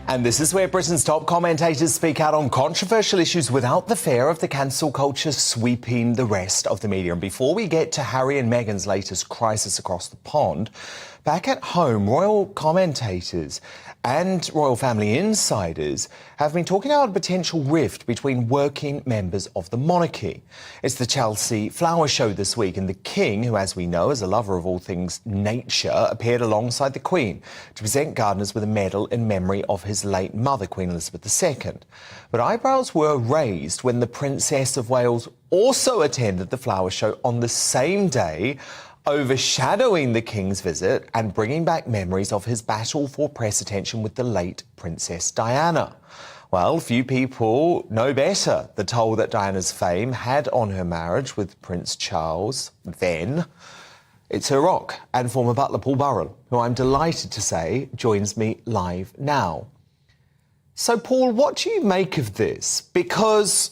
And this is where Britain's top commentators speak out on controversial issues without the fear of the cancel culture sweeping the rest of the media. And before we get to Harry and Meghan's latest crisis across the pond, back at home, royal commentators and royal family insiders have been talking about a potential rift between working members of the monarchy. It's the Chelsea Flower Show this week, and the King, who, as we know, is a lover of all things nature, appeared alongside the Queen to present gardeners with a medal in memory of his late mother, Queen Elizabeth II. But eyebrows were raised when the Princess of Wales also attended the Flower Show on the same day, overshadowing the King's visit and bringing back memories of his battle for press attention with the late Princess Diana. Well, few people know better the toll that Diana's fame had on her marriage with Prince Charles then. It's her rock and former butler Paul Burrell, who I'm delighted to say joins me live now. So, Paul, what do you make of this? Because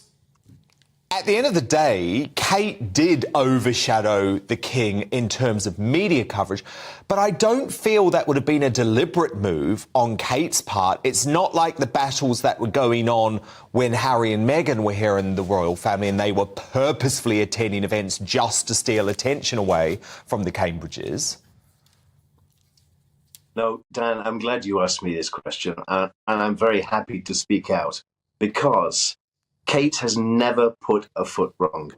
at the end of the day, Kate did overshadow the King in terms of media coverage, but I don't feel that would have been a deliberate move on Kate's part. It's not like the battles that were going on when Harry and Meghan were here in the royal family and they were purposefully attending events just to steal attention away from the Cambridges. No, Dan, I'm glad you asked me this question, and I'm very happy to speak out, because Kate has never put a foot wrong,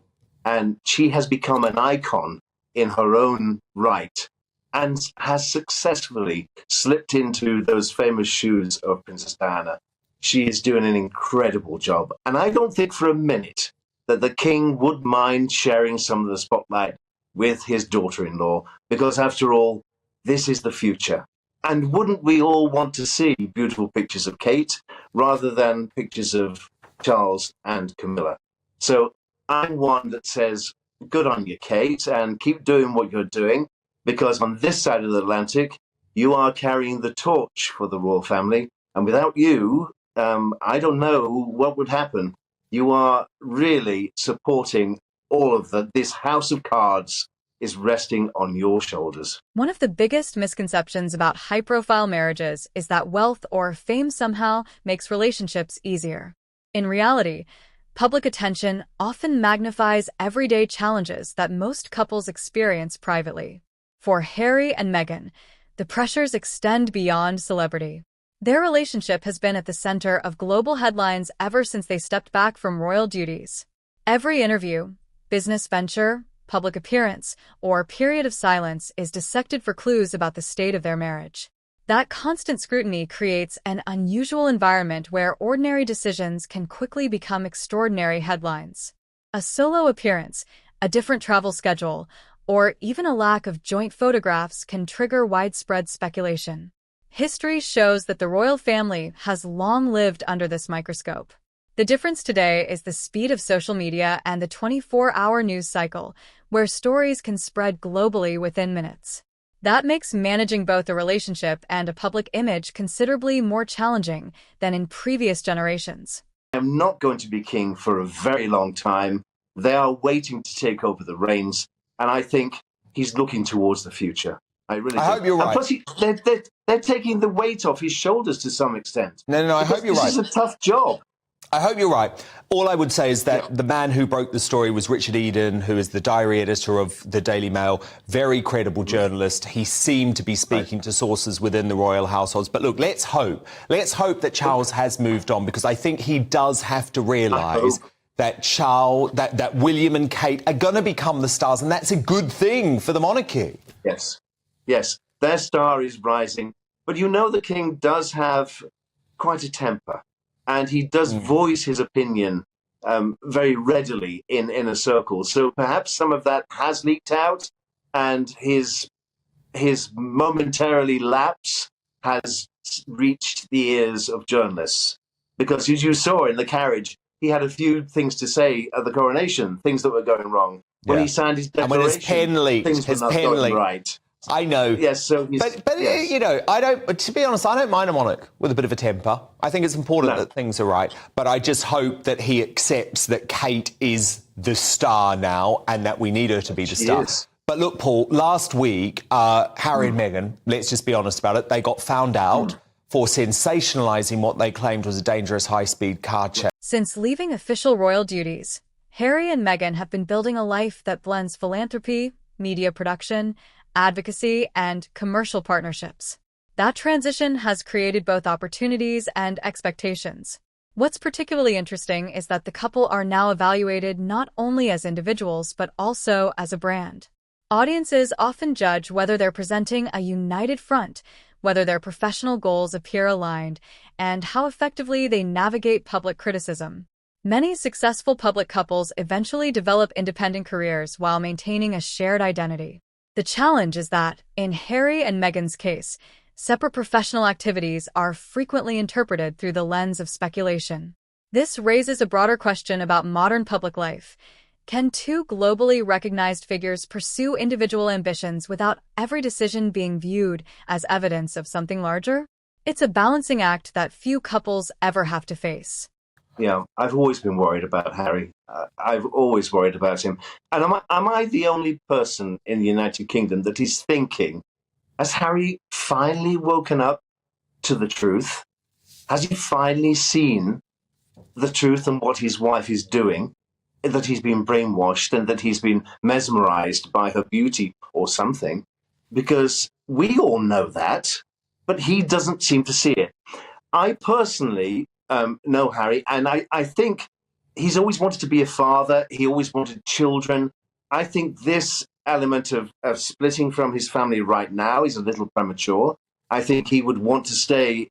and she has become an icon in her own right and has successfully slipped into those famous shoes of Princess Diana. She is doing an incredible job, and I don't think for a minute that the King would mind sharing some of the spotlight with his daughter-in-law, because after all, this is the future. And wouldn't we all want to see beautiful pictures of Kate rather than pictures of Charles and Camilla? So I'm one that says, good on you, Kate, and keep doing what you're doing, because on this side of the Atlantic, you are carrying the torch for the royal family. And without you, I don't know what would happen. You are really supporting all of this house of cards is resting on your shoulders. One of the biggest misconceptions about high-profile marriages is that wealth or fame somehow makes relationships easier. In reality, public attention often magnifies everyday challenges that most couples experience privately. For Harry and Meghan, the pressures extend beyond celebrity. Their relationship has been at the center of global headlines ever since they stepped back from royal duties. Every interview, business venture, public appearance, or period of silence is dissected for clues about the state of their marriage. That constant scrutiny creates an unusual environment where ordinary decisions can quickly become extraordinary headlines. A solo appearance, a different travel schedule, or even a lack of joint photographs can trigger widespread speculation. History shows that the royal family has long lived under this microscope. The difference today is the speed of social media and the 24-hour news cycle, where stories can spread globally within minutes. That makes managing both a relationship and a public image considerably more challenging than in previous generations. I'm not going to be king for a very long time. They are waiting to take over the reins, and I think he's looking towards the future. I hope you're right. And plus, they're taking the weight off his shoulders to some extent. No, I hope you're right. This is a tough job. I hope you're right. All I would say is that the man who broke the story was Richard Eden, who is the diary editor of the Daily Mail, very credible journalist. He seemed to be speaking to sources within the royal households. But look, let's hope that Charles has moved on, because I think he does have to realise that that William and Kate are going to become the stars, and that's a good thing for the monarchy. Yes, their star is rising. But you know, the King does have quite a temper. And he does voice his opinion very readily in inner circles. So perhaps some of that has leaked out, and his momentarily lapse has reached the ears of journalists. Because as you saw in the carriage, he had a few things to say at the coronation, things that were going wrong. When he signed his declaration, and when his pen leaked, things were not going right. I know. Yes, so but yes. You know, to be honest, I don't mind a monarch with a bit of a temper. I think it's important that things are right. But I just hope that he accepts that Kate is the star now and that we need her to be the star. But look, Paul, last week, Harry and Meghan, let's just be honest about it, they got found out for sensationalising what they claimed was a dangerous high-speed car chase. Since leaving official royal duties, Harry and Meghan have been building a life that blends philanthropy, media production, advocacy, and commercial partnerships. That transition has created both opportunities and expectations. What's particularly interesting is that the couple are now evaluated not only as individuals but also as a brand. Audiences often judge whether they're presenting a united front, whether their professional goals appear aligned, and how effectively they navigate public criticism. Many successful public couples eventually develop independent careers while maintaining a shared identity. The challenge is that, in Harry and Meghan's case, separate professional activities are frequently interpreted through the lens of speculation. This raises a broader question about modern public life. Can two globally recognized figures pursue individual ambitions without every decision being viewed as evidence of something larger? It's a balancing act that few couples ever have to face. Yeah, I've always been worried about Harry. I've always worried about him. And am I the only person in the United Kingdom that is thinking, has Harry finally woken up to the truth? Has he finally seen the truth and what his wife is doing? That he's been brainwashed and that he's been mesmerized by her beauty or something? Because we all know that, but he doesn't seem to see it. I personally know Harry, and I think he's always wanted to be a father. He always wanted children. I think this element of splitting from his family right now is a little premature. I think he would want to stay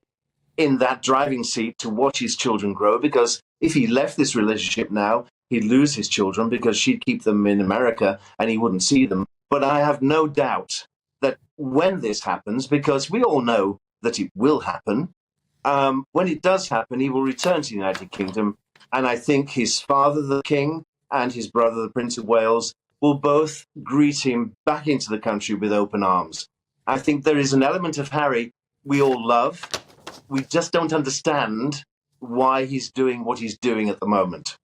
in that driving seat to watch his children grow, because if he left this relationship now, he'd lose his children because she'd keep them in America and he wouldn't see them. But I have no doubt that when this happens, because we all know that it will happen, when it does happen, he will return to the United Kingdom. And I think his father, the King, and his brother, the Prince of Wales, will both greet him back into the country with open arms. I think there is an element of Harry we all love. We just don't understand why he's doing what he's doing at the moment.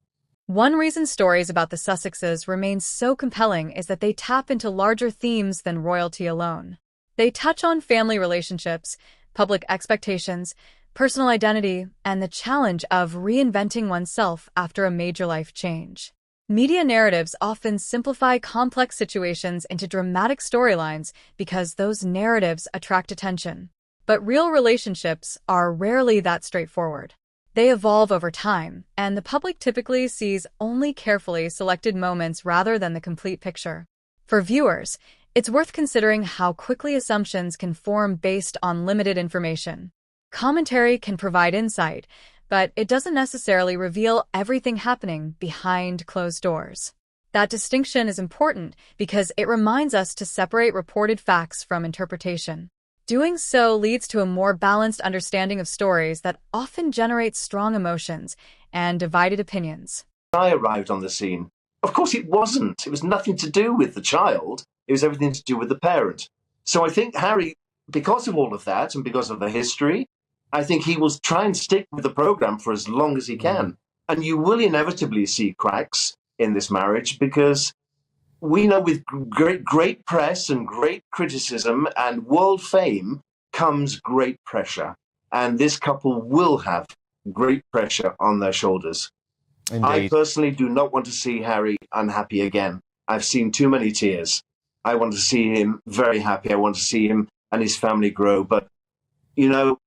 One reason stories about the Sussexes remain so compelling is that they tap into larger themes than royalty alone. They touch on family relationships, public expectations, personal identity, and the challenge of reinventing oneself after a major life change. Media narratives often simplify complex situations into dramatic storylines because those narratives attract attention. But real relationships are rarely that straightforward. They evolve over time, and the public typically sees only carefully selected moments rather than the complete picture. For viewers, it's worth considering how quickly assumptions can form based on limited information. Commentary can provide insight, but it doesn't necessarily reveal everything happening behind closed doors. That distinction is important because it reminds us to separate reported facts from interpretation. Doing so leads to a more balanced understanding of stories that often generate strong emotions and divided opinions. I arrived on the scene. Of course it wasn't. It was nothing to do with the child. It was everything to do with the parent. So I think Harry, because of all of that and because of the history, I think he will try and stick with the program for as long as he can. And you will inevitably see cracks in this marriage, because we know with great press and great criticism and world fame comes great pressure. And this couple will have great pressure on their shoulders. Indeed. I personally do not want to see Harry unhappy again. I've seen too many tears. I want to see him very happy. I want to see him and his family grow. But, you know,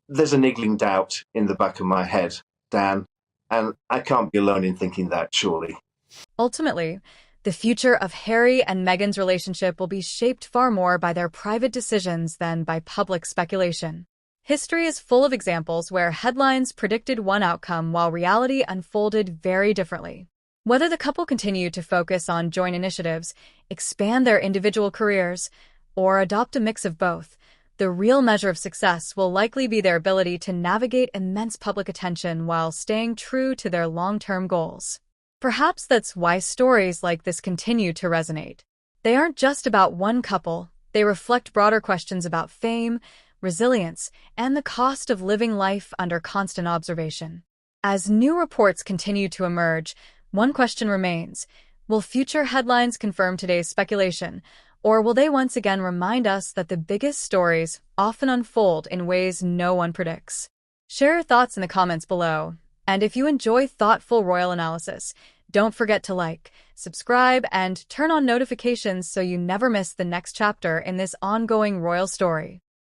there's a niggling doubt in the back of my head, Dan, and I can't be alone in thinking that, surely. Ultimately, the future of Harry and Meghan's relationship will be shaped far more by their private decisions than by public speculation. History is full of examples where headlines predicted one outcome while reality unfolded very differently. Whether the couple continue to focus on joint initiatives, expand their individual careers, or adopt a mix of both, the real measure of success will likely be their ability to navigate immense public attention while staying true to their long-term goals. Perhaps that's why stories like this continue to resonate. They aren't just about one couple, they reflect broader questions about fame, resilience, and the cost of living life under constant observation. As new reports continue to emerge, one question remains: will future headlines confirm today's speculation, Or will they once again remind us that the biggest stories often unfold in ways no one predicts? Share your thoughts in the comments below. And if you enjoy thoughtful royal analysis, don't forget to like, subscribe, and turn on notifications so you never miss the next chapter in this ongoing royal story.